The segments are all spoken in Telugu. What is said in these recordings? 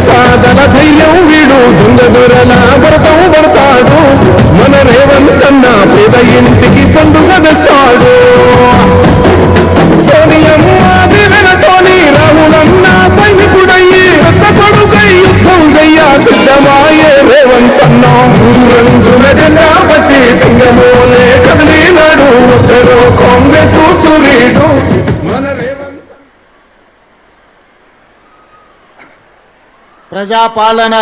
సాదల ధైర్యం వీడు దొంగదొరల వ్రతం పడతాడు మన రేవంతన్న పేద ఇంటికి పండుగ తెస్తాడు సోనియమ్మ దివెనతోని రాహులన్న సైనికుడయ్యి పెద్ద కొడుకై యుద్ధం చెయ్య సిద్ధమాయే రేవంతన్న మూడు రంగుల జెండా పట్టి సింగమోలే కదిలినాడు ఒక్కరో కాంగ్రెస్ సూర్యుడు మన ప్రజాపాలన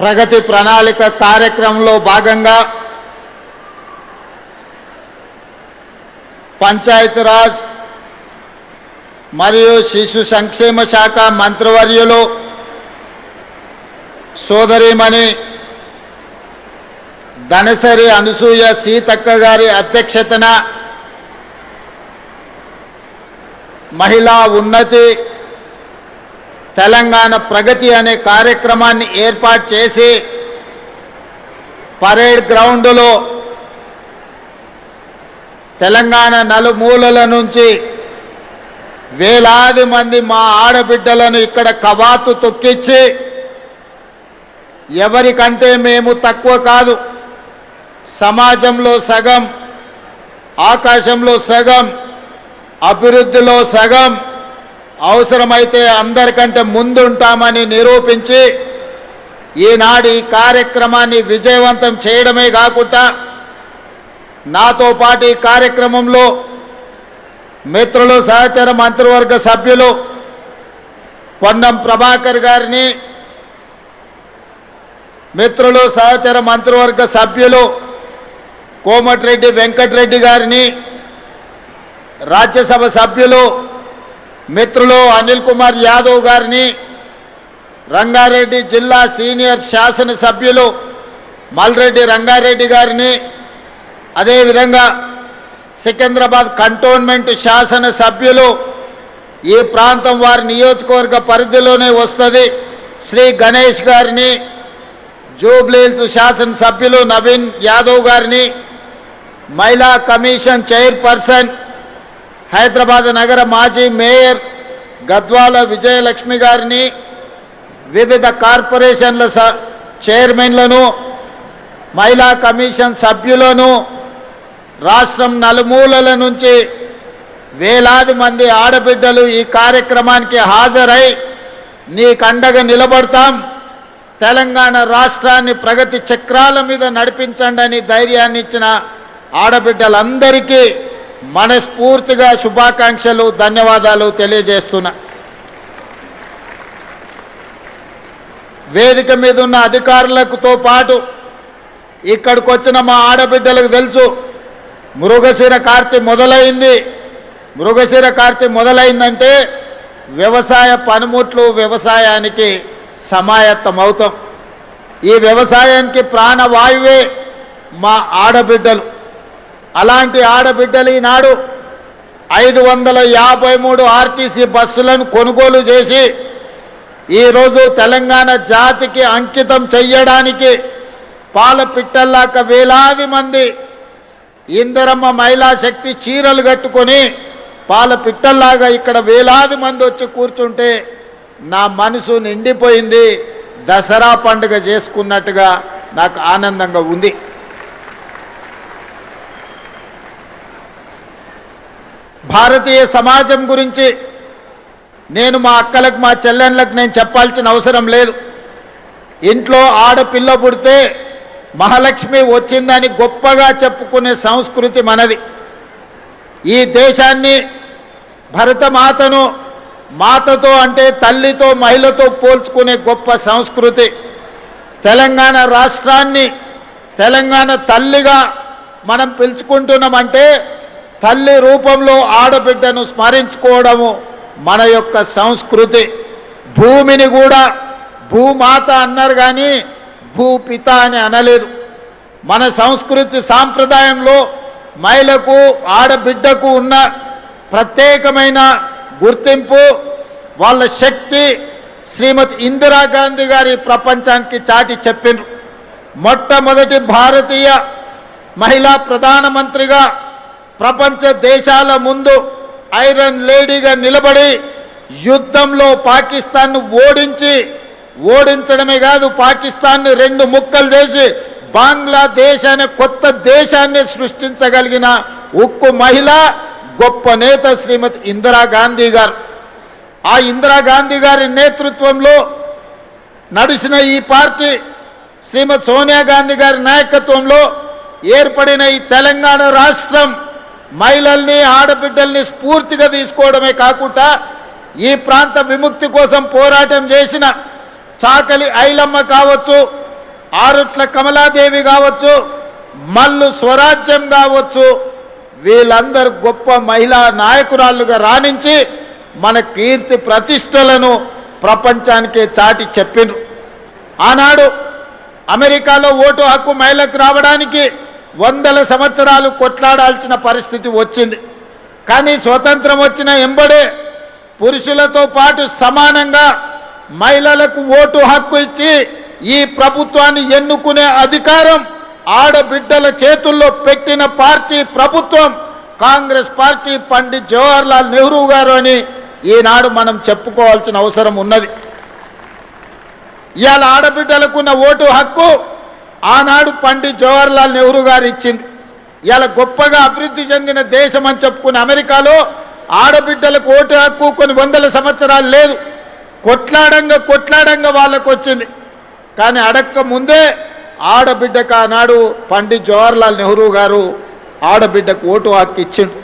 ప్రగతి ప్రణాళిక కార్యక్రమంలో భాగంగా పంచాయతీరాజ్ మరియు శిశు సంక్షేమ శాఖ మంత్రివర్యులు సోదరిమణి ధనసరి అనసూయ సీతక్క గారి అధ్యక్షతన మహిళా ఉన్నతి తెలంగాణ ప్రగతి అనే కార్యక్రమాన్ని ఏర్పాటు చేసి పరేడ్ గ్రౌండ్లో తెలంగాణ నలుమూలల నుంచి వేలాది మంది మా ఆడబిడ్డలను ఇక్కడ కవాతు తొక్కించి ఎవరికంటే మేము తక్కువ కాదు, సమాజంలో సగం, ఆకాశంలో సగం, అభివృద్ధిలో సగం, అవసరమైతే అందరికంటే ముందుంటామని నిరూపించి ఈనాడు ఈ కార్యక్రమాన్ని విజయవంతం చేయడమే కాకుండా నాతో పాటు ఈ కార్యక్రమంలో మిత్రులు సహచర మంత్రివర్గ సభ్యులు పొన్నం ప్రభాకర్ గారిని, మిత్రులు సహచర మంత్రివర్గ సభ్యులు కోమటిరెడ్డి వెంకటరెడ్డి గారిని, రాజ్యసభ సభ్యులు మిత్రులు అనిల్ కుమార్ యాదవ్ గారిని, రంగారెడ్డి జిల్లా సీనియర్ శాసనసభ్యులు మల్రెడ్డి రంగారెడ్డి గారిని, అదేవిధంగా సికింద్రాబాద్ కంటోన్మెంట్ శాసనసభ్యులు ఈ ప్రాంతం వారి నియోజకవర్గ పరిధిలోనే వస్తుంది శ్రీ గణేష్ గారిని, జూబ్లీహిల్స్ శాసనసభ్యులు నవీన్ యాదవ్ గారిని, మహిళా కమిషన్ చైర్పర్సన్ హైదరాబాద్ నగర మాజీ మేయర్ గద్వాల విజయలక్ష్మి గారిని, వివిధ కార్పొరేషన్ల చైర్మన్లను, మహిళా కమిషన్ సభ్యులను, రాష్ట్రం నలుమూలల నుంచి వేలాది మంది ఆడబిడ్డలు ఈ కార్యక్రమానికి హాజరై నీకు అండగా నిలబడతాం, తెలంగాణ రాష్ట్రాన్ని ప్రగతి చక్రాల మీద నడిపించండి అని ధైర్యాన్ని ఇచ్చిన ఆడబిడ్డలందరికీ మనస్ఫూర్తిగా శుభాకాంక్షలు, ధన్యవాదాలు తెలియజేస్తున్నా. వేదిక మీద ఉన్న అధికారులతో పాటు ఇక్కడికి వచ్చిన మా ఆడబిడ్డలకు తెలుసు మృగశిర కార్తె మొదలైంది. మృగశిర కార్తె మొదలైందంటే వ్యవసాయ పనిముట్లు వ్యవసాయానికి సమాయత్తమవుతాం. ఈ వ్యవసాయానికి ప్రాణవాయువే మా ఆడబిడ్డలు. అలాంటి ఆడబిడ్డలు ఈనాడు 553 ఆర్టీసీ బస్సులను కొనుగోలు చేసి ఈరోజు తెలంగాణ జాతికి అంకితం చెయ్యడానికి పాల పిట్టల్లాక వేలాది మంది ఇందిరమ్మ మహిళా శక్తి చీరలు కట్టుకొని పాల పిట్టల్లాగా ఇక్కడ వేలాది మంది వచ్చి కూర్చుంటే నా మనసు నిండిపోయింది. దసరా పండుగ చేసుకున్నట్టుగా నాకు ఆనందంగా ఉంది. భారతీయ సమాజం గురించి నేను మా అక్కలకు మా చెల్లెళ్ళకు నేను చెప్పాల్సిన అవసరం లేదు. ఇంట్లో ఆడపిల్ల పుడితే మహాలక్ష్మి వచ్చిందని గొప్పగా చెప్పుకునే సంస్కృతి మనది. ఈ దేశాన్ని భరతమాతను మాతతో అంటే తల్లితో మహిళతో పోల్చుకునే గొప్ప సంస్కృతి. తెలంగాణ రాష్ట్రాన్ని తెలంగాణ తల్లిగా మనం పిలుచుకుంటున్నామంటే తల్లి రూపంలో ఆడబిడ్డను స్మరించుకోవడము మన యొక్క సంస్కృతి. భూమిని కూడా భూమాత అన్నారు కానీ భూపిత అని అనలేదు. మన సంస్కృతి సాంప్రదాయంలో మహిళకు ఆడబిడ్డకు ఉన్న ప్రత్యేకమైన గుర్తింపు, వాళ్ళ శక్తి శ్రీమతి ఇందిరాగాంధీ గారి ప్రపంచానికి చాటి చెప్పిండ్రు. మొట్టమొదటి భారతీయ మహిళా ప్రధానమంత్రిగా ప్రపంచ దేశాల ముందు ఐరన్ లేడీగా నిలబడి యుద్ధంలో పాకిస్తాన్ను ఓడించడమే కాదు, పాకిస్తాన్ని 2 ముక్కలు చేసి బంగ్లాదేశ్ అనే కొత్త దేశాన్ని సృష్టించగలిగిన ఉక్కు మహిళ, గొప్ప నేత శ్రీమతి ఇందిరాగాంధీ గారు. ఆ ఇందిరాగాంధీ గారి నేతృత్వంలో నడిచిన ఈ పార్టీ, శ్రీమతి సోనియా గాంధీ గారి నాయకత్వంలో ఏర్పడిన ఈ తెలంగాణ రాష్ట్రం మహిళల్ని, ఆడబిడ్డల్ని స్ఫూర్తిగా తీసుకోవడమే కాకుండా ఈ ప్రాంత విముక్తి కోసం పోరాటం చేసిన చాకలి ఐలమ్మ కావచ్చు, ఆరుట్ల కమలాదేవి కావచ్చు, మల్లు స్వరాజ్యం కావచ్చు, వీళ్ళందరూ గొప్ప మహిళా నాయకురాళ్ళుగా రాణించి మన కీర్తి ప్రతిష్టలను ప్రపంచానికే చాటి చెప్పిండ్రు. ఆనాడు అమెరికాలో ఓటు హక్కు మహిళలకు రావడానికి 100 సంవత్సరాలు కొట్లాడాల్సిన పరిస్థితి వచ్చింది. కానీ స్వతంత్రం వచ్చిన ఎంబడే పురుషులతో పాటు సమానంగా మహిళలకు ఓటు హక్కు ఇచ్చి ఈ ప్రభుత్వాన్ని ఎన్నుకునే అధికారం ఆడబిడ్డల చేతుల్లో పెట్టిన పార్టీ ప్రభుత్వం కాంగ్రెస్ పార్టీ. పండిత్ జవహర్లాల్ నెహ్రూ గారు అని ఈనాడు మనం చెప్పుకోవాల్సిన అవసరం ఉన్నది. ఇవాళ ఆడబిడ్డలకున్న ఓటు హక్కు ఆనాడు పండిత్ జవహర్లాల్ నెహ్రూ గారు ఇచ్చింది. ఇవాళ గొప్పగా అభివృద్ధి చెందిన దేశం అని చెప్పుకున్న అమెరికాలో ఆడబిడ్డలకు ఓటు హక్కు కొన్ని 100 సంవత్సరాలు లేదు. కొట్లాడంగా వాళ్ళకు వచ్చింది. కానీ అడక్క ముందే ఆడబిడ్డకు ఆనాడు పండిత్ జవహర్లాల్ నెహ్రూ గారు ఆడబిడ్డకు ఓటు హక్కు ఇచ్చిండు.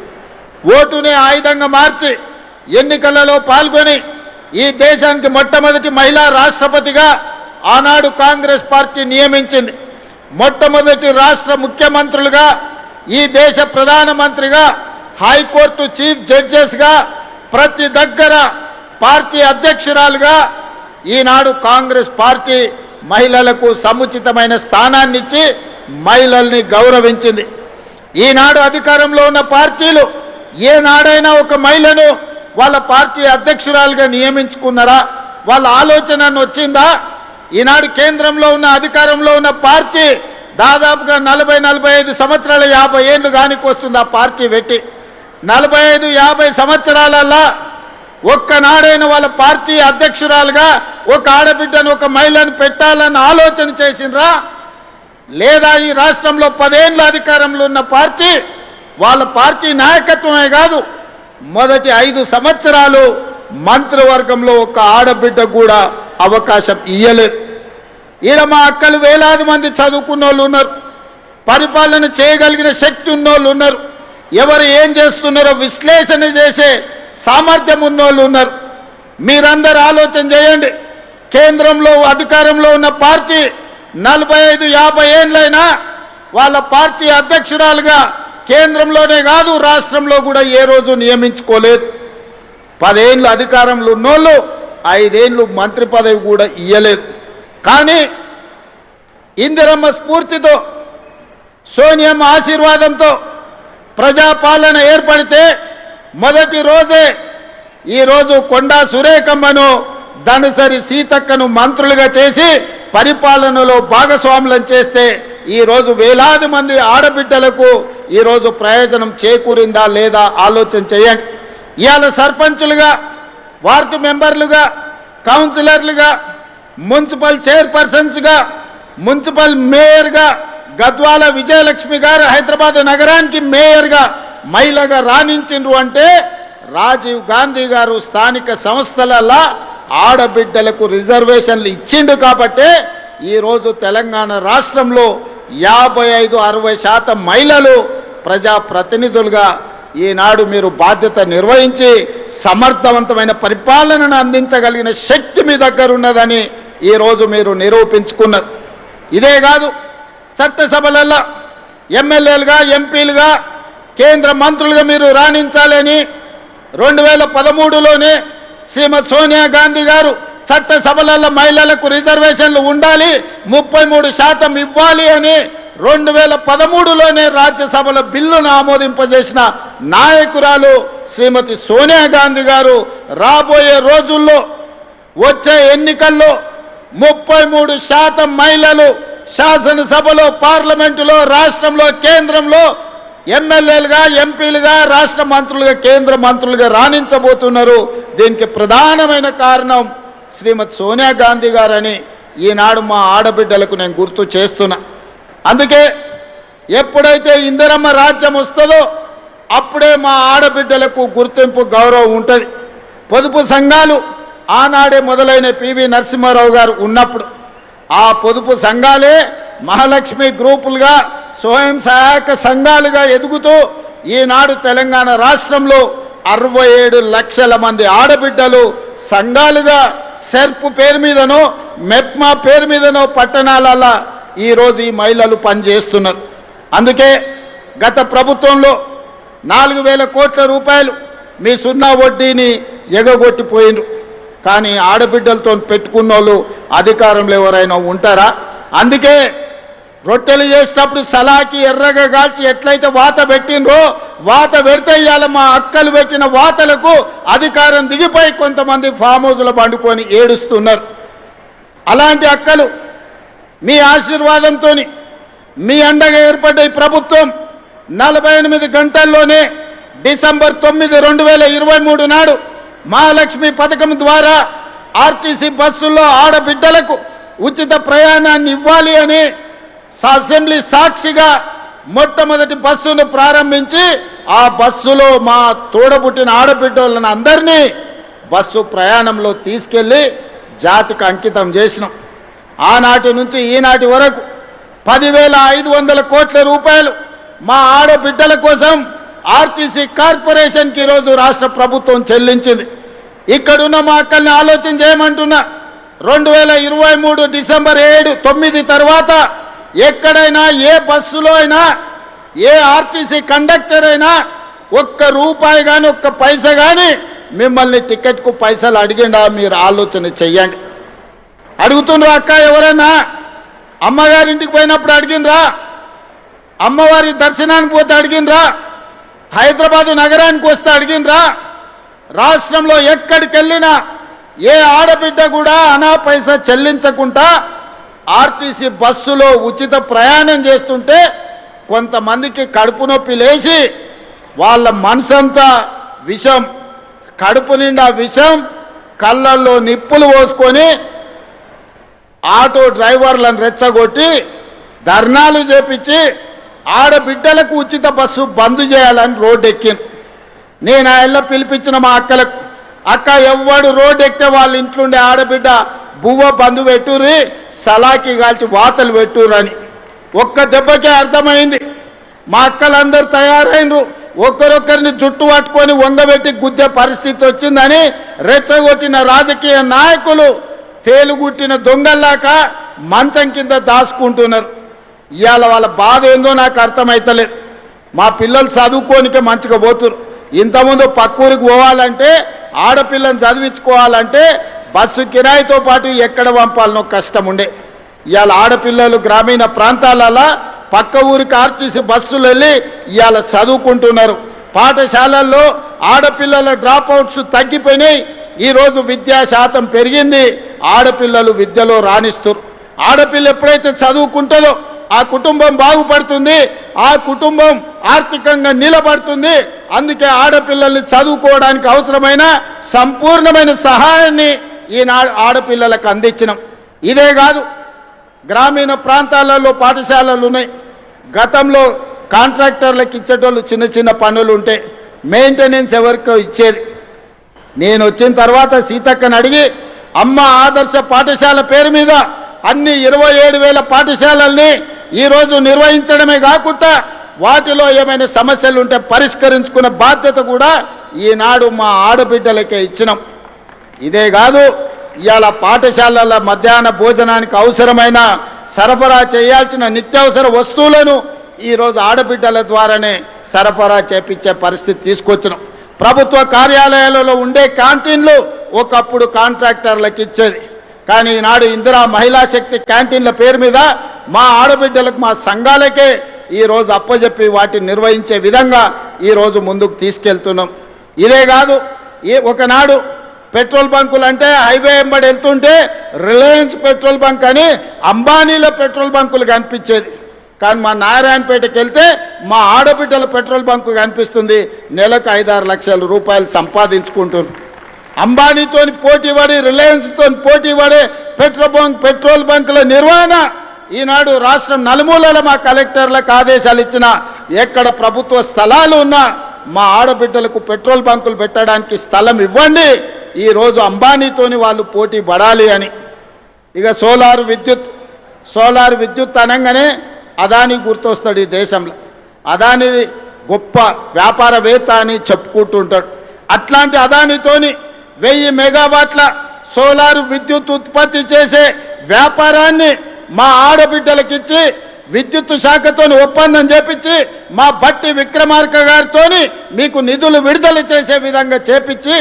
ఓటునే ఆయుధంగా మార్చి ఎన్నికలలో పాల్గొని ఈ దేశానికి మొట్టమొదటి మహిళా రాష్ట్రపతిగా ఆనాడు కాంగ్రెస్ పార్టీ నియమించింది. మొట్టమొదటి రాష్ట్ర ముఖ్యమంత్రులుగా, ఈ దేశ ప్రధానమంత్రిగా, హైకోర్టు చీఫ్ జడ్జెస్గా, ప్రతి దగ్గర పార్టీ అధ్యక్షురాలుగా ఈనాడు కాంగ్రెస్ పార్టీ మహిళలకు సముచితమైన స్థానాన్ని ఇచ్చి మహిళల్ని గౌరవించింది. ఈనాడు అధికారంలో ఉన్న పార్టీలు ఏనాడైనా ఒక మహిళను వాళ్ళ పార్టీ అధ్యక్షురాలుగా నియమించుకున్నారా? వాళ్ళ ఆలోచన వచ్చిందా? ఈనాడు కేంద్రంలో ఉన్న అధికారంలో ఉన్న పార్టీ దాదాపుగా 40-45 సంవత్సరాల 50 ఏళ్ళు కానికి వస్తుంది. ఆ పార్టీ పెట్టి 45-50 సంవత్సరాలల్లా ఒక్కనాడైనా వాళ్ళ పార్టీ అధ్యక్షురాలుగా ఒక ఆడబిడ్డను, ఒక మహిళను పెట్టాలని ఆలోచన చేసినరా? లేదా ఈ రాష్ట్రంలో 10 ఏళ్ళు అధికారంలో ఉన్న పార్టీ వాళ్ళ పార్టీ నాయకత్వమే కాదు, మొదటి 5 సంవత్సరాలు మంత్రివర్గంలో ఒక ఆడబిడ్డ కూడా అవకాశం ఇయ్యలేదు. ఈడ మా అక్కలు వేలాది మంది చదువుకున్న వాళ్ళు ఉన్నారు, పరిపాలన చేయగలిగిన శక్తి ఉన్నోళ్ళు ఉన్నారు, ఎవరు ఏం చేస్తున్నారో విశ్లేషణ చేసే సామర్థ్యం ఉన్నోళ్ళు ఉన్నారు. మీరందరూ ఆలోచన చేయండి. కేంద్రంలో అధికారంలో ఉన్న పార్టీ 45-50 ఏళ్ళైనా వాళ్ళ పార్టీ అధ్యక్షురాలుగా కేంద్రంలోనే కాదు రాష్ట్రంలో కూడా ఏ రోజు నియమించుకోలేదు. 10 ఏళ్ళు అధికారంలో ఉన్నోళ్ళు 5 ఏళ్ళు మంత్రి పదవి కూడా ఇయ్యలేదు. కానీ ఇందిరమ్మ స్ఫూర్తితో, సోనియమ్మ ఆశీర్వాదంతో ప్రజాపాలన ఏర్పడితే మొదటి రోజే ఈరోజు కొండా సురేఖమ్మను, ధనసరి సీతక్కను మంత్రులుగా చేసి పరిపాలనలో భాగస్వాములను చేస్తే ఈరోజు వేలాది మంది ఆడబిడ్డలకు ఈరోజు ప్రయోజనం చేకూరిందా లేదా ఆలోచన చేయండి. ఇవాళ సర్పంచులుగా, వార్డు మెంబర్లుగా, కౌన్సిలర్లుగా, మున్సిపల్ చైర్పర్సన్స్గా, మున్సిపల్ మేయర్గా గద్వాల విజయలక్ష్మి గారు హైదరాబాద్ నగరానికి మేయర్గా మహిళగా రాణించిండ్రు అంటే రాజీవ్ గాంధీ గారు స్థానిక సంస్థలలో ఆడబిడ్డలకు రిజర్వేషన్లు ఇచ్చిండు కాబట్టే ఈరోజు తెలంగాణ రాష్ట్రంలో 55-60% మహిళలు ప్రజాప్రతినిధులుగా ఈనాడు మీరు బాధ్యత నిర్వహించి సమర్థవంతమైన పరిపాలనను అందించగలిగిన శక్తి మీ దగ్గర ఉన్నదని ఈరోజు మీరు నిరూపించుకున్నారు. ఇదే కాదు, చట్టసభలలో ఎమ్మెల్యేలుగా, ఎంపీలుగా, కేంద్ర మంత్రులుగా మీరు రాణించాలని 2013లోనే శ్రీమతి సోనియా గాంధీ గారు చట్టసభలలో మహిళలకు రిజర్వేషన్లు ఉండాలి, 33% ఇవ్వాలి అని 2013లోనే రాజ్యసభలో బిల్లును ఆమోదింపజేసిన నాయకురాలు శ్రీమతి సోనియా గాంధీ గారు రాబోయే రోజుల్లో వచ్చే ఎన్నికల్లో 33% మహిళలు శాసనసభలో, పార్లమెంటులో, రాష్ట్రంలో, కేంద్రంలో ఎమ్మెల్యేలుగా, ఎంపీలుగా, రాష్ట్ర మంత్రులుగా, కేంద్ర మంత్రులుగా రాణించబోతున్నారు. దీనికి ప్రధానమైన కారణం శ్రీమతి సోనియా గాంధీ గారని ఈనాడు మా ఆడబిడ్డలకు నేను గుర్తు చేస్తున్నా. అందుకే ఎప్పుడైతే ఇందిరమ్మ రాజ్యం వస్తుందో అప్పుడే మా ఆడబిడ్డలకు గుర్తింపు, గౌరవం ఉంటుంది. పొదుపు సంఘాలు ఆనాడే మొదలైన పివి నరసింహారావు గారు ఉన్నప్పుడు ఆ పొదుపు సంఘాలే మహాలక్ష్మి గ్రూపులుగా, స్వయం సహాయక సంఘాలుగా ఎదుగుతూ ఈనాడు తెలంగాణ రాష్ట్రంలో 67 లక్షల మంది ఆడబిడ్డలు సంఘాలుగా సెర్ప్ పేరు మీదనో, మెప్మా పేరు మీదనో పట్టణాలలో ఈరోజు ఈ మహిళలు పనిచేస్తున్నారు. అందుకే గత ప్రభుత్వంలో 4,000 కోట్ల రూపాయలు మీ సున్నా వడ్డీని ఎగగొట్టిపోయినరు. కానీ ఆడబిడ్డలతో పెట్టుకున్న వాళ్ళు అధికారంలో ఎవరైనా ఉంటారా? అందుకే రొట్టెలు చేసేటప్పుడు సలాకి ఎర్రగా కాల్చి ఎట్లయితే వాత పెట్టినరో, వాత పెడితే ఇవాళ మా అక్కలు పెట్టిన వాతలకు అధికారం దిగిపోయి కొంతమంది ఫామ్ హౌస్లో పండుకొని ఏడుస్తున్నారు. అలాంటి అక్కలు మీ ఆశీర్వాదంతో మీ అండగా ఏర్పడ్డ ఈ ప్రభుత్వం 48 గంటల్లోనే డిసెంబర్ 9, 2023 నాడు మహాలక్ష్మి పథకం ద్వారా ఆర్టీసీ బస్సుల్లో ఆడబిడ్డలకు ఉచిత ప్రయాణాన్ని ఇవ్వాలి అని అసెంబ్లీ సాక్షిగా మొట్టమొదటి బస్సును ప్రారంభించి ఆ బస్సులో మా తోడబుట్టిన ఆడబిడ్డలను అందరినీ బస్సు ప్రయాణంలో తీసుకెళ్ళి జాతికి అంకితం చేసినాం. ఆనాటి నుంచి ఈనాటి వరకు 10,500 కోట్ల రూపాయలు మా ఆడబిడ్డల కోసం ఆర్టీసీ కార్పొరేషన్కి ఈరోజు రాష్ట్ర ప్రభుత్వం చెల్లించింది. ఇక్కడున్న మా అక్కల్ని ఆలోచన చేయమంటున్నా. 2023 డిసెంబర్ 9 తర్వాత ఎక్కడైనా ఏ బస్సులో అయినా ఏ ఆర్టీసీ కండక్టర్ అయినా ఒక్క రూపాయి కానీ ఒక్క పైసా కానీ మిమ్మల్ని టికెట్కు పైసలు అడిగిండా? మీరు ఆలోచన చెయ్యండి. అడుగుతుండ్రు అక్క, ఎవరైనా అమ్మగారింటికి పోయినప్పుడు అడిగినరా? అమ్మవారి దర్శనానికి పోతే అడిగినరా? హైదరాబాదు నగరానికి వస్తే అడిగినరా? రాష్ట్రంలో ఎక్కడికి వెళ్ళినా ఏ ఆడబిడ్డ కూడా అనా పైసా చెల్లించకుండా ఆర్టీసీ బస్సులో ఉచిత ప్రయాణం చేస్తుంటే కొంతమందికి కడుపు నొప్పి లేచి వాళ్ళ మనసంతా విషం, కడుపు నిండా విషం, కళ్ళల్లో నిప్పులు పోసుకొని ఆటో డ్రైవర్లను రెచ్చగొట్టి ధర్నాలు చేపించి ఆడబిడ్డలకు ఉచిత బస్సు బంద్ చేయాలని రోడ్డు ఎక్కింది. నేను ఆయన పిలిపించిన మా అక్కలకు, అక్క ఎవ్వడు రోడ్డు ఎక్కితే వాళ్ళ ఇంట్లోండే ఆడబిడ్డ బువ్వ బంధు పెట్టుర్రి, సలాకి కాల్చి వాతలు పెట్టుర్రని. ఒక్క దెబ్బకే అర్థమైంది. మా అక్కలందరూ తయారైనరు. ఒక్కరొక్కరిని జుట్టు పట్టుకొని వంగబెట్టి గుద్దే పరిస్థితి వచ్చిందని రెచ్చగొట్టిన రాజకీయ నాయకులు తేలుగుట్టిన దొంగల్లాక మంచం కింద దాచుకుంటున్నారు. ఇవాళ వాళ్ళ బాధ ఏందో నాకు అర్థమవుతలేదు. మా పిల్లలు చదువుకోనికే మంచిగా పోతున్నారు. ఇంతకుముందు పక్కూరికి పోవాలంటే, ఆడపిల్లని చదివించుకోవాలంటే బస్సు కిరాయితో పాటు ఎక్కడ పంపాలనో కష్టం ఉండే. ఇవాళ ఆడపిల్లలు గ్రామీణ ప్రాంతాలలో పక్క ఊరికి ఆర్టీసీ బస్సులు వెళ్ళి ఇవాళ చదువుకుంటున్నారు. పాఠశాలల్లో ఆడపిల్లల డ్రాప్ అవుట్స్ తగ్గిపోయినాయి. ఈరోజు విద్యా శాతం పెరిగింది. ఆడపిల్లలు విద్యలో రాణిస్తారు. ఆడపిల్ల ఎప్పుడైతే చదువుకుంటుందో ఆ కుటుంబం బాగుపడుతుంది, ఆ కుటుంబం ఆర్థికంగా నిలబడుతుంది. అందుకే ఆడపిల్లల్ని చదువుకోవడానికి అవసరమైన సంపూర్ణమైన సహాయాన్ని ఈనాడు ఆడపిల్లలకు అందించినాం. ఇదే కాదు, గ్రామీణ ప్రాంతాలలో పాఠశాలలు ఉన్నాయి. గతంలో కాంట్రాక్టర్లకు ఇచ్చేటోళ్ళు చిన్న చిన్న పనులు ఉంటే మెయింటెనెన్స్ ఎవరికో ఇచ్చేది. నేను వచ్చిన తర్వాత సీతక్కని అడిగి అమ్మ ఆదర్శ పాఠశాల పేరు మీద అన్ని 27,000 పాఠశాలల్ని ఈరోజు నిర్వహించడమే కాకుండా వాటిలో ఏమైనా సమస్యలు ఉంటే పరిష్కరించుకునే బాధ్యత కూడా ఈనాడు మా ఆడబిడ్డలకే ఇచ్చినాం. ఇదే కాదు, ఇవాళ పాఠశాలల మధ్యాహ్న భోజనానికి అవసరమైన సరఫరా చేయాల్సిన నిత్యావసర వస్తువులను ఈరోజు ఆడబిడ్డల ద్వారానే సరఫరా చేపించే పరిస్థితి తీసుకొచ్చినాం. ప్రభుత్వ కార్యాలయాలలో ఉండే క్యాంటీన్లు ఒకప్పుడు కాంట్రాక్టర్లకు ఇచ్చేది. కానీ ఈనాడు ఇందిరా మహిళా శక్తి క్యాంటీన్ల పేరు మీద మా ఆడబిడ్డలకు, మా సంఘాలకే ఈరోజు అప్పచెప్పి వాటిని నిర్వహించే విధంగా ఈరోజు ముందుకు తీసుకెళ్తున్నాం. ఇదే కాదు, ఒకనాడు పెట్రోల్ బంకులు అంటే హైవే వెంబడి వెళ్తుంటే రిలయన్స్ పెట్రోల్ బంక్ అని అంబానీల పెట్రోల్ బంకులు కనిపించేది. కానీ మా నారాయణపేటకి వెళ్తే మా ఆడబిడ్డల పెట్రోల్ బంకు కనిపిస్తుంది, నెలకు 5-6 లక్షల రూపాయలు సంపాదించుకుంటున్నారు. అంబానీతోని పోటీ పడి, రిలయన్స్తో పోటీ పడే పెట్రోల్ బంకుల నిర్వహణ ఈనాడు రాష్ట్రం నలుమూలల మా కలెక్టర్లకు ఆదేశాలు ఇచ్చిన, ఎక్కడ ప్రభుత్వ స్థలాలు ఉన్నా మా ఆడబిడ్డలకు పెట్రోల్ బంకులు పెట్టడానికి స్థలం ఇవ్వండి, ఈరోజు అంబానీతోని వాళ్ళు పోటీ పడాలి అని. ఇక సోలార్ విద్యుత్ అనగానే అదానీ గుర్తొస్తాడు ఈ దేశంలో. అదానీ గొప్ప వ్యాపారవేత్త అని చెప్పుకుంటుంటాడు. అట్లాంటి అదానీతోని 1000 మెగావాట్ల సోలార్ విద్యుత్ ఉత్పత్తి చేసే వ్యాపారాన్ని మా ఆడబిడ్డలకిచ్చి విద్యుత్ శాఖతో ఒప్పందం చేపించి మా బట్టి విక్రమార్క గారితో మీకు నిధులు విడుదల చేసే విధంగా చేపించి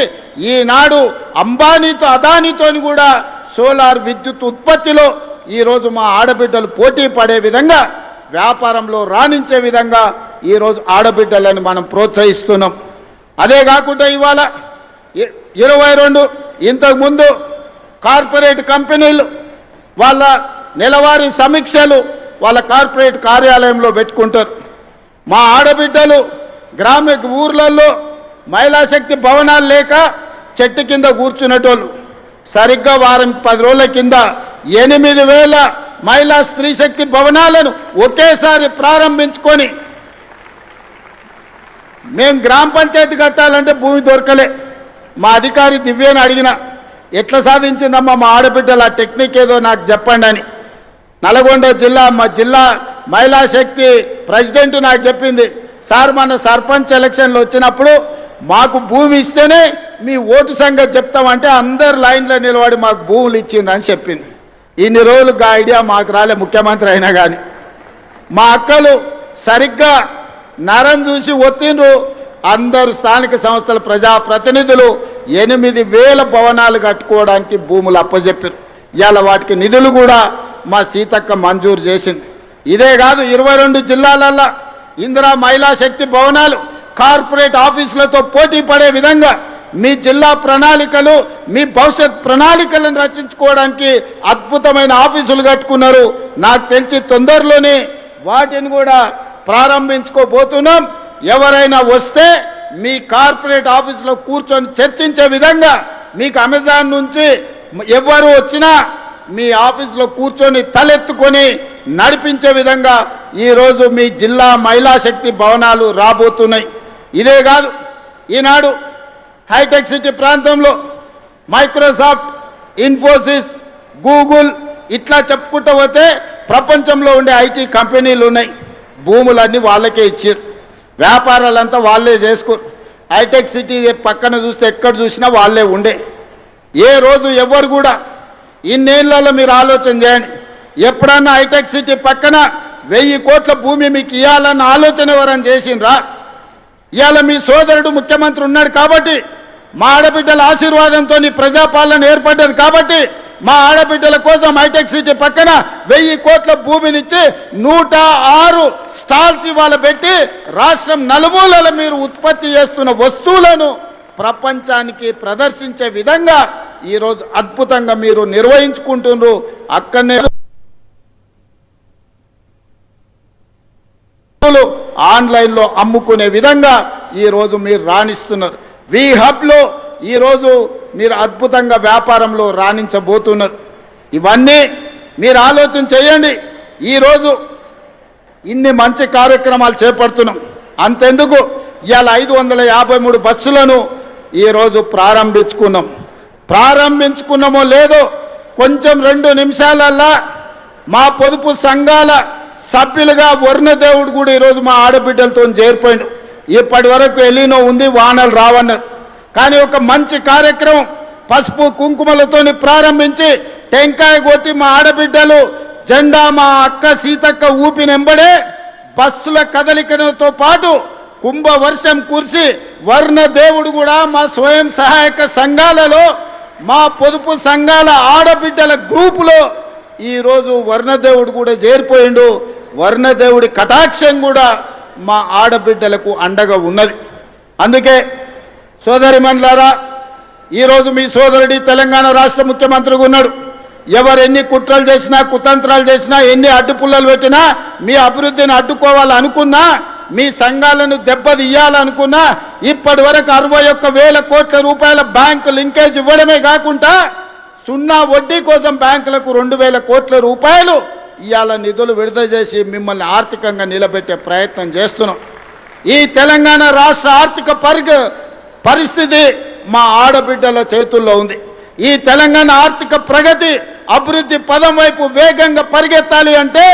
ఈనాడు అంబానీతో అదానీతోని కూడా సోలార్ విద్యుత్ ఉత్పత్తిలో ఈరోజు మా ఆడబిడ్డలు పోటీ పడే విధంగా, వ్యాపారంలో రాణించే విధంగా ఈరోజు ఆడబిడ్డలను మనం ప్రోత్సహిస్తున్నాం. అదే కాకుండా ఇవాళ 22 ఇంతకుముందు కార్పొరేట్ కంపెనీలు వాళ్ళ నెలవారీ సమీక్షలు వాళ్ళ కార్పొరేట్ కార్యాలయంలో పెట్టుకుంటారు. మా ఆడబిడ్డలు ఊర్లలో మహిళా శక్తి భవనాలు లేక చెట్టు కింద కూర్చునేటోళ్ళు. సరిగ్గా 10 రోజుల కింద 8,000 మహిళా స్త్రీ శక్తి భవనాలను ఒకేసారి ప్రారంభించుకొని, మేము గ్రామ పంచాయతీ కట్టాలంటే భూమి దొరకలే. మా అధికారి దివ్యని అడిగిన, ఎట్లా సాధించిందమ్మా మా ఆడబిడ్డల టెక్నిక్ ఏదో నాకు చెప్పండి అని. నల్గొండ మా జిల్లా మహిళా శక్తి ప్రెసిడెంట్ నాకు చెప్పింది, సార్ మన సర్పంచ్ ఎలక్షన్లు వచ్చినప్పుడు మాకు భూమి ఇస్తేనే మీ ఓటు సంగతి చెప్తామంటే అందరు లైన్లో నిలబడి మాకు భూములు ఇచ్చిందని చెప్పింది. ఇన్ని రోజులు ఆ ఐడియా మాకు రాలే, ముఖ్యమంత్రి అయినా కానీ. మా అక్కలు సరిగ్గా నరం చూసి ఒత్తిండ్రు. అందరు స్థానిక సంస్థల ప్రజాప్రతినిధులు 8,000 భవనాలు కట్టుకోవడానికి భూములు అప్పచెప్పారు. ఇవాళ వాటికి నిధులు కూడా మా సీతక్క మంజూరు చేసింది. ఇదే కాదు, 22 జిల్లాలల్లో ఇందిరా మహిళా శక్తి భవనాలు కార్పొరేట్ ఆఫీసులతో పోటీ పడే విధంగా మీ జిల్లా ప్రణాళికలు, మీ భవిష్యత్ ప్రణాళికలను రచించుకోవడానికి అద్భుతమైన ఆఫీసులు కట్టుకున్నారు. నాకు తెలిసి తొందరలోనే వాటిని కూడా ప్రారంభించుకోబోతున్నాం. ఎవరైనా వస్తే మీ కార్పొరేట్ ఆఫీసులో కూర్చొని చర్చించే విధంగా, మీకు అమెజాన్ నుంచి ఎవరు వచ్చినా మీ ఆఫీసులో కూర్చొని తలెత్తుకొని నడిపించే విధంగా ఈరోజు మీ జిల్లా మహిళా శక్తి భవనాలు రాబోతున్నాయి. ఇదే కాదు, ఈనాడు హైటెక్ సిటీ ప్రాంతంలో మైక్రోసాఫ్ట్, ఇన్ఫోసిస్, గూగుల్ ఇట్లా చెప్పుకుంటూ పోతే ప్రపంచంలో ఉండే ఐటీ కంపెనీలు ఉన్నాయి. భూములన్నీ వాళ్ళకే ఇచ్చారు, వ్యాపారాలంతా వాళ్ళే చేసుకోరు. హైటెక్ సిటీ పక్కన చూస్తే ఎక్కడ చూసినా వాళ్ళే ఉండే. ఏ రోజు ఎవరు కూడా ఇన్నేళ్లలో మీరు ఆలోచన చేయండి, ఎప్పుడన్నా హైటెక్ సిటీ పక్కన 1000 కోట్ల భూమి మీకు ఇవ్వాలన్న ఆలోచన ఎవరని చేసిండ్రా? ఇవాళ మీ సోదరుడు ముఖ్యమంత్రి ఉన్నాడు కాబట్టి, మా ఆడబిడ్డల ఆశీర్వాదంతో ప్రజాపాలన ఏర్పడ్డది కాబట్టి, మా ఆడబిడ్డల కోసం హైటెక్ సిటీ పక్కన 1000 కోట్ల భూమినిచ్చి 106 స్టాల్స్ ఇవాళ పెట్టి రాష్ట్రం నలుమూలల మీరు ఉత్పత్తి చేస్తున్న వస్తువులను ప్రపంచానికి ప్రదర్శించే విధంగా ఈరోజు అద్భుతంగా మీరు నిర్వహించుకుంటున్నారు. అక్కడనే ఆన్లైన్లో అమ్ముకునే విధంగా ఈరోజు మీరు రాణిస్తున్నారు. వి హబ్లో ఈరోజు మీరు అద్భుతంగా వ్యాపారంలో రాణించబోతున్నారు. ఇవన్నీ మీరు ఆలోచన చేయండి. ఈరోజు ఇన్ని మంచి కార్యక్రమాలు చేపడుతున్నాం. అంతెందుకు, ఇవాళ 553 బస్సులను ఈరోజు ప్రారంభించుకున్నామో లేదో కొంచెం 2 నిమిషాలల్లా మా పొదుపు సంఘాల సభ్యులుగా వర్ణదేవుడు కూడా ఈరోజు మా ఆడబిడ్డలతో చేరిపోయాడు. ఇప్పటి వరకు ఎలినో ఉంది, వానలు రావన్నారు. కానీ ఒక మంచి కార్యక్రమం పసుపు కుంకుమలతో ప్రారంభించి టెంకాయ కొట్టి మా ఆడబిడ్డలు జెండా మా అక్క సీతక్క ఊపినెంబడే బస్సుల కదలికతో పాటు కుంభవర్షం కురిసి వర్ణదేవుడు కూడా మా స్వయం సహాయక సంఘాలలో, మా పొదుపు సంఘాల ఆడబిడ్డల గ్రూపులో ఈరోజు వర్ణదేవుడు కూడా చేరిపోయిండు. వర్ణదేవుడి కటాక్షం కూడా మా ఆడబిడ్డలకు అండగా ఉన్నది. అందుకే సోదరిమణులారా, ఈరోజు మీ సోదరుడి తెలంగాణ రాష్ట్ర ముఖ్యమంత్రిగా ఉన్నాడు. ఎవరు ఎన్ని కుట్రలు చేసినా కుతంత్రాలు చేసినా ఎన్ని అడ్డుపుల్లలు పెట్టినా మీ అభివృద్ధిని అడ్డుకోవాలనుకున్నా మీ సంఘాలను దెబ్బతీయాలనుకున్నా ఇప్పటి వరకు 61,000 కోట్ల రూపాయల బ్యాంకు లింకేజ్ ఇవ్వడమే కాకుండా సున్నా వడ్డీ కోసం బ్యాంకులకు 2,000 కోట్ల రూపాయలు ఇవాళ నిధులు విడుదల చేసి మిమ్మల్ని ఆర్థికంగా నిలబెట్టే ప్రయత్నం చేస్తున్నాం. ఈ తెలంగాణ రాష్ట్ర ఆర్థిక పరిస్థితి మా ఆడబిడ్డల చేతుల్లో ఉంది. ఈ తెలంగాణ ఆర్థిక ప్రగతి అభివృద్ధి పదం వైపు వేగంగా పరిగెత్తాలి అంటే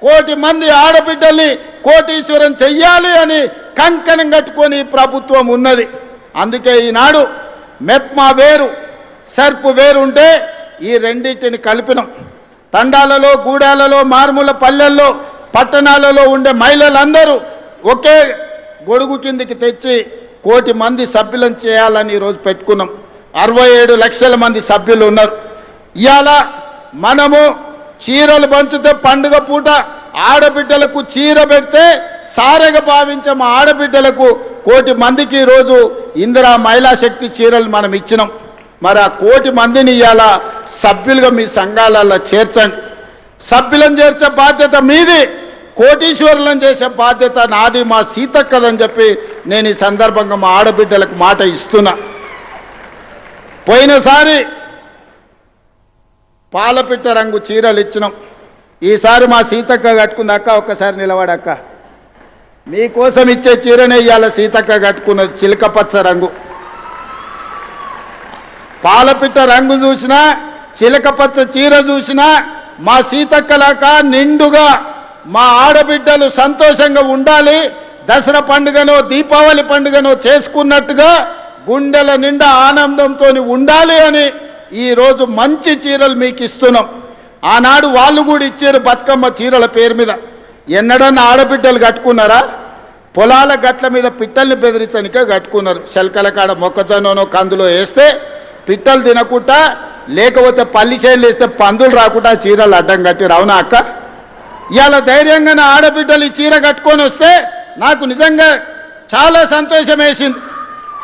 1,000,000 మంది ఆడబిడ్డల్ని కోటీశ్వరం చెయ్యాలి అని కంకణం కట్టుకొని ప్రభుత్వం ఉన్నది. అందుకే ఈనాడు మెప్మా వేరు సర్పు వేరు ఉంటే ఈ రెండింటిని కలిపినాం. తండాలలో గూడాలలో మారుమూల పల్లెల్లో పట్టణాలలో ఉండే మహిళలందరూ ఒకే గొడుగు కిందికి తెచ్చి 1,000,000 మంది సభ్యులను చేయాలని ఈరోజు పెట్టుకున్నాం. 67 లక్షల మంది సభ్యులు ఉన్నారు. ఇవాళ మనము చీరలు పంచితే పండుగ పూట ఆడబిడ్డలకు చీర పెడితే సారెగా భావించే మా ఆడబిడ్డలకు 1,000,000 మందికి ఈరోజు ఇందిరా మహిళా శక్తి చీరలు మనం ఇచ్చినాం. మరి ఆ 1,000,000 మందిని ఇవాళ సభ్యులుగా మీ సంఘాలలో చేర్చండి. సభ్యులను చేర్చే బాధ్యత మీది, కోటీశ్వరులను చేసే బాధ్యత నాది, మా సీతక్కదని చెప్పి నేను ఈ సందర్భంగా మా ఆడబిడ్డలకు మాట ఇస్తున్నా. పోయినసారి పాలపిట్ట రంగు చీరలు ఇచ్చినాం. ఈసారి మా సీతక్క కట్టుకుందక్క, ఒక్కసారి నిలబడక్క. మీకోసం ఇచ్చే చీరనే ఇవాళ సీతక్క కట్టుకున్నది, చిలక పచ్చ రంగు. పాలపిట్ట రంగు చూసినా చిలక పచ్చ చీర చూసినా మా సీతక్కలాక నిండుగా మా ఆడబిడ్డలు సంతోషంగా ఉండాలి, దసరా పండుగనో దీపావళి పండుగనో చేసుకున్నట్టుగా గుండెల నిండా ఆనందంతో ఉండాలి అని ఈరోజు మంచి చీరలు మీకు ఇస్తున్నాం. ఆనాడు వాళ్ళు కూడా ఇచ్చారు బతుకమ్మ చీరల పేరు మీద. ఎన్నడన్నా ఆడబిడ్డలు కట్టుకున్నారా? పొలాల గట్ల మీద పిట్టల్ని బెదిరించడానికే కట్టుకున్నారు. శల్కల కాడ మొక్కజొన్ననో కందులో వేస్తే పిట్టలు తినకుండా, లేకపోతే పల్లి చేనులు వేస్తే పందులు రాకుండా చీరలు అడ్డం కట్టి రావునా అక్క? ఇవాళ ధైర్యంగా నా ఆడబిడ్డలు ఈ చీర కట్టుకొని వస్తే నాకు నిజంగా చాలా సంతోషం వేసింది.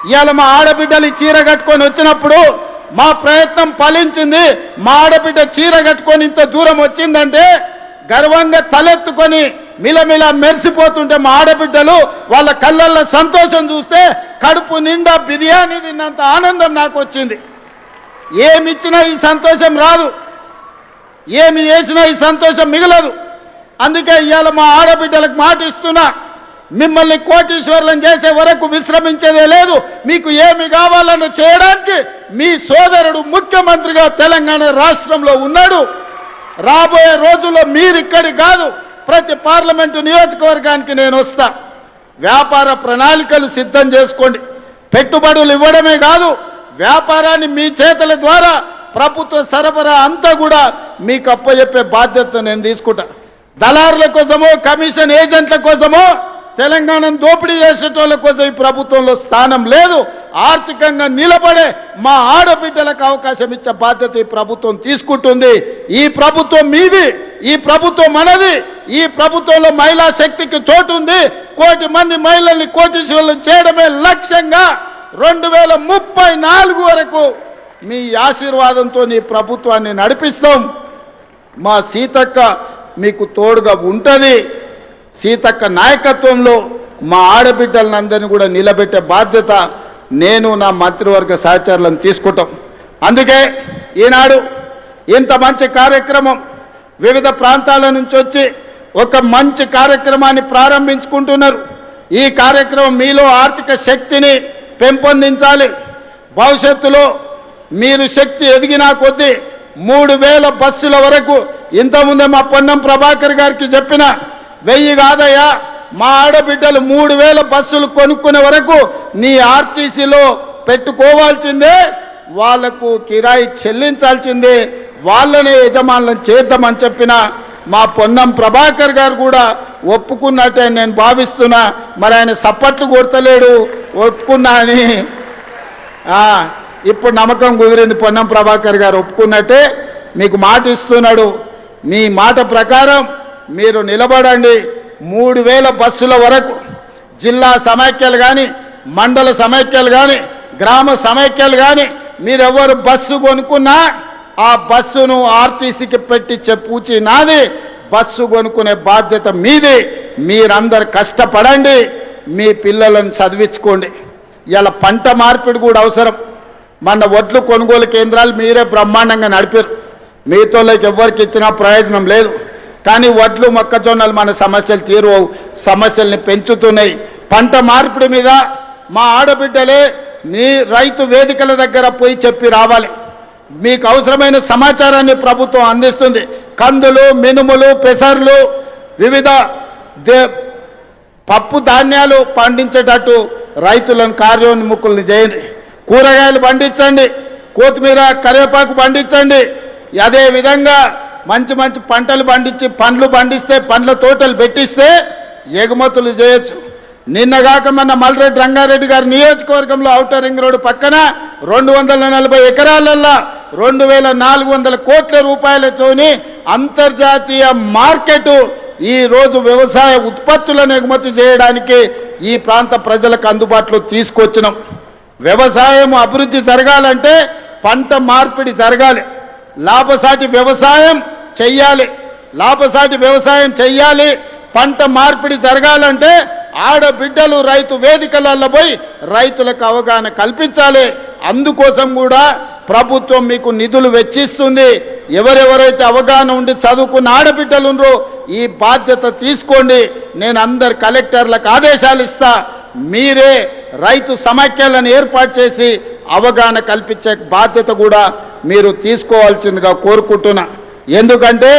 ఇవాళ మా ఆడబిడ్డలు ఈ చీర కట్టుకొని వచ్చినప్పుడు మా ప్రయత్నం ఫలించింది. మా ఆడబిడ్డ చీర కట్టుకొని ఇంత దూరం వచ్చిందంటే గర్వంగా తలెత్తుకొని మిలమిల మెరిసిపోతుంటే మా ఆడబిడ్డలు వాళ్ళ కళ్ళల్లో సంతోషం చూస్తే కడుపు నిండా బిర్యానీ తిన్నంత ఆనందం నాకు వచ్చింది. ఏమి ఇచ్చినా ఈ సంతోషం రాదు, ఏమి చేసినా ఈ సంతోషం మిగలదు. అందుకే ఇవాళ మా ఆడబిడ్డలకు మాట ఇస్తున్నా, మిమ్మల్ని కోటీశ్వరులను చేసే వరకు విశ్రమించేదే లేదు. మీకు ఏమి కావాలని చేయడానికి మీ సోదరుడు ముఖ్యమంత్రిగా తెలంగాణ రాష్ట్రంలో ఉన్నాడు. రాబోయే రోజుల్లో మీరు ఇక్కడి కాదు, ప్రతి పార్లమెంటు నియోజకవర్గానికి నేను వస్తా. వ్యాపార ప్రణాళికలు సిద్ధం చేసుకోండి. పెట్టుబడులు ఇవ్వడమే కాదు, వ్యాపారాన్ని మీ చేతుల ద్వారా ప్రభుత్వ సరఫరా అంతా కూడా మీకు అప్పచెప్పే బాధ్యత నేను తీసుకుంటా. దళారుల కోసమో కమిషన్ ఏజెంట్ల కోసమో తెలంగాణను దోపిడీ చేసేటోళ్ళ కోసం ఈ ప్రభుత్వంలో స్థానం లేదు. ఆర్థికంగా నిలబడే మా ఆడబిడ్డలకు అవకాశం ఇచ్చే బాధ్యత ఈ ప్రభుత్వం తీసుకుంటుంది. ఈ ప్రభుత్వం మీది, ఈ ప్రభుత్వం మనది. ఈ ప్రభుత్వంలో మహిళా శక్తికి చోటు ఉంది. 1,000,000 మంది మహిళల్ని కోటీశ్వరులను చేయడమే లక్ష్యంగా 2034 వరకు మీ ఆశీర్వాదంతో ఈ ప్రభుత్వాన్ని నడిపిస్తాం. మా సీతక్క మీకు తోడుగా ఉంటుంది. సీతక్క నాయకత్వంలో మా ఆడబిడ్డలందరినీ కూడా నిలబెట్టే బాధ్యత నేను నా మంత్రివర్గ సహచరులను తీసుకుంటాం. అందుకే ఈనాడు ఇంత మంచి కార్యక్రమం వివిధ ప్రాంతాల నుంచి వచ్చి ఒక మంచి కార్యక్రమాన్ని ప్రారంభించుకుంటున్నారు. ఈ కార్యక్రమం మీలో ఆర్థిక శక్తిని పెంపొందించాలి. భవిష్యత్తులో మీరు శక్తి ఎదిగినా కొద్దీ 3,000 బస్సుల వరకు, ఇంతకుముందే మా పొన్నం ప్రభాకర్ గారికి చెప్పిన 1000 కాదయ్యా, మా ఆడబిడ్డలు 3,000 బస్సులు కొనుక్కునే వరకు నీ ఆర్టీసీలో పెట్టుకోవాల్సిందే, వాళ్లకు కిరాయి చెల్లించాల్సిందే, వాళ్ళనే యజమానులను చేద్దామని చెప్పిన మా పొన్నం ప్రభాకర్ గారు కూడా ఒప్పుకున్నట్టే నేను భావిస్తున్నా. మరి ఆయన సప్పట్లు కొడతలేడు, ఒప్పుకున్నా అని ఇప్పుడు నమ్మకం కుదిరింది. పొన్నం ప్రభాకర్ గారు ఒప్పుకున్నట్టే మీకు మాట ఇస్తున్నాడు. మీ మాట ప్రకారం మీరు నిలబడండి. 3,000 బస్సుల వరకు జిల్లా సమైక్యలు కానీ, మండల సమైక్యలు కానీ, గ్రామ సమైక్యలు కానీ మీరెవరు బస్సు కొనుక్కున్నా ఆ బస్సును ఆర్టీసీకి పెట్టించే పూచి నాది, బస్సు కొనుక్కునే బాధ్యత మీది. మీరందరు కష్టపడండి, మీ పిల్లలను చదివించుకోండి. ఇలా పంట మార్పిడి కూడా అవసరం. మన వడ్లు కొనుగోలు కేంద్రాలు మీరే బ్రహ్మాండంగా నడిపారు, మీతోళ్ళకి ఎవరికి ఇచ్చినా ప్రయోజనం లేదు. కానీ వడ్లు మొక్కజొన్నలు మన సమస్యలు తీరువవు, సమస్యల్ని పెంచుతున్నాయి. పంట మార్పిడి మీద మా ఆడబిడ్డలే నీ రైతు వేదికల దగ్గర పోయి చెప్పి రావాలి. మీకు అవసరమైన సమాచారాన్ని ప్రభుత్వం అందిస్తుంది. కందులు, మినుములు, పెసర్లు, వివిధ పప్పు ధాన్యాలు పండించేటట్టు రైతులను కార్యోన్ముఖుల్ని చేయండి. కూరగాయలు పండించండి, కొత్తిమీర, కరివేపాకు పండించండి. అదేవిధంగా మంచి మంచి పంటలు పండించి పండ్లు పండిస్తే, పండ్ల తోటలు పెట్టిస్తే ఎగుమతులు చేయొచ్చు. నిన్నగాక మన మల్రెడ్డి రంగారెడ్డి గారి నియోజకవర్గంలో ఔటర్ రింగ్ రోడ్డు పక్కన 240 ఎకరాలల్లో 2400 కోట్ల రూపాయలతోని అంతర్జాతీయ మార్కెట్ ఈరోజు వ్యవసాయ ఉత్పత్తులను ఎగుమతి చేయడానికి ఈ ప్రాంత ప్రజలకు అందుబాటులో తీసుకొచ్చినాం. వ్యవసాయం అభివృద్ధి జరగాలంటే పంట మార్పిడి జరగాలి, లాభసాటి వ్యవసాయం చెయ్యాలి. పంట మార్పిడి జరగాలంటే ఆడబిడ్డలు రైతు వేదికలలో పోయి రైతులకు అవగాహన కల్పించాలి. అందుకోసం కూడా ప్రభుత్వం మీకు నిధులు వెచ్చిస్తుంది. ఎవరెవరైతే అవగాహన ఉండి చదువుకున్న ఆడబిడ్డలు ఉన్నారో ఈ బాధ్యత తీసుకోండి. నేను అందరు కలెక్టర్లకు ఆదేశాలు ఇస్తా, మీరే రైతు సమాఖ్యలను ఏర్పాటు చేసి అవగాహన కల్పించే బాధ్యత కూడా మీరు తీసుకోవాల్సిందిగా కోరుకుంటున్నా. ఎందుకంటే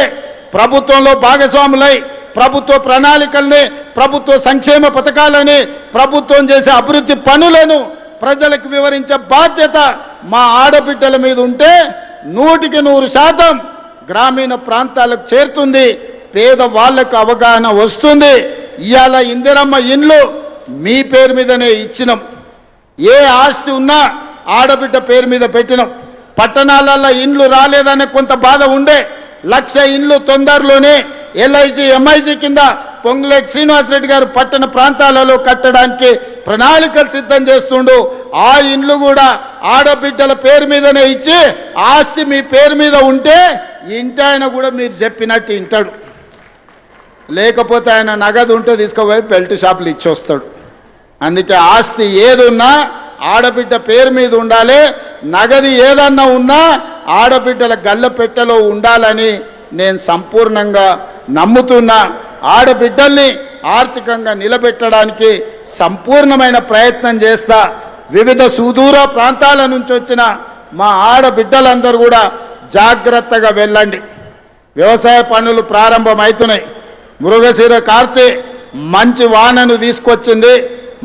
ప్రభుత్వంలో భాగస్వాములై ప్రభుత్వ ప్రణాళికల్ని, ప్రభుత్వ సంక్షేమ పథకాలని, ప్రభుత్వం చేసే అభివృద్ధి పనులను ప్రజలకు వివరించే బాధ్యత మా ఆడబిడ్డల మీద ఉంటే 100% గ్రామీణ ప్రాంతాలకు చేరుతుంది, పేదవాళ్లకు అవగాహన వస్తుంది. ఇవాళ ఇందిరమ్మ ఇండ్లు మీ పేరు మీదనే ఇచ్చినాం. ఏ ఆస్తి ఉన్నా ఆడబిడ్డ పేరు మీద పెట్టినాం. పట్టణాలలో ఇండ్లు రాలేదనే కొంత బాధ ఉండే, 1,00,000 ఇండ్లు తొందరలోనే LIG MIG కింద పొంగులేటి శ్రీనివాసరెడ్డి గారు పట్టణ ప్రాంతాలలో కట్టడానికి ప్రణాళికలు సిద్ధం చేస్తుండు. ఆ ఇండ్లు కూడా ఆడబిడ్డల పేరు మీదనే ఇచ్చి ఆస్తి మీ పేరు మీద ఉంటే ఇంటి ఆయన కూడా మీరు చెప్పినట్టు వింటాడు. లేకపోతే ఆయన నగదు ఉంటే తీసుకుపోయి బెల్ట్ షాపులు ఇచ్చి వస్తాడు. అందుకే ఆస్తి ఏదున్నా ఆడబిడ్డ పేరు మీద ఉండాలి, నగది ఏదన్నా ఉన్నా ఆడబిడ్డల గల్లపెట్టెలో ఉండాలని నేను సంపూర్ణంగా నమ్ముతున్నా. ఆడబిడ్డల్ని ఆర్థికంగా నిలబెట్టడానికి సంపూర్ణమైన ప్రయత్నం చేస్తా. వివిధ సుదూర ప్రాంతాల నుంచి వచ్చిన మా ఆడబిడ్డలందరూ కూడా జాగ్రత్తగా వెళ్ళండి. వ్యవసాయ పనులు ప్రారంభమవుతున్నాయి. మృగశిర కార్తె మంచి వానను తీసుకొచ్చింది.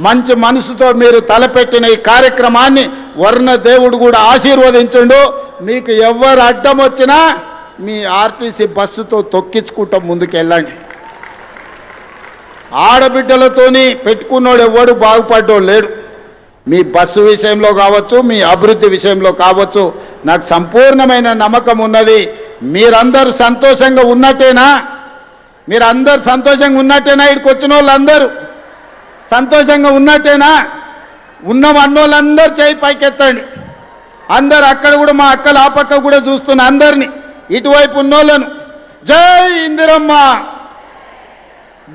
మంచి మనసుతో మీరు తలపెట్టిన ఈ కార్యక్రమాన్ని వర్ణ దేవుడు కూడా ఆశీర్వదించండు. మీకు ఎవరు అడ్డం వచ్చినా మీ ఆర్టీసీ బస్సుతో తొక్కించుకుంటూ ముందుకెళ్ళండి. ఆడబిడ్డలతోని పెట్టుకున్నోడు ఎవడు బాగుపడ్డోడు లేడు. మీ బస్సు విషయంలో కావచ్చు, మీ అభివృద్ధి విషయంలో కావచ్చు, నాకు సంపూర్ణమైన నమ్మకం ఉన్నది. మీరందరూ సంతోషంగా ఉన్నట్టేనా? ఇక్కడికి వచ్చిన వాళ్ళందరూ సంతోషంగా ఉన్నట్టేనా? ఉన్నాం అన్నోళ్ళందరూ చేయి పైకెత్తండి. అందరు అక్కడ కూడా మా అక్కలు ఆ పక్క కూడా చూస్తున్న అందరినీ, ఇటువైపు ఉన్నోళ్ళను జై ఇందిరమ్మ,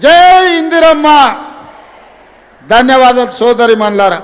జై ఇందిరమ్మ. ధన్యవాదాలు సోదరి మన్లారా.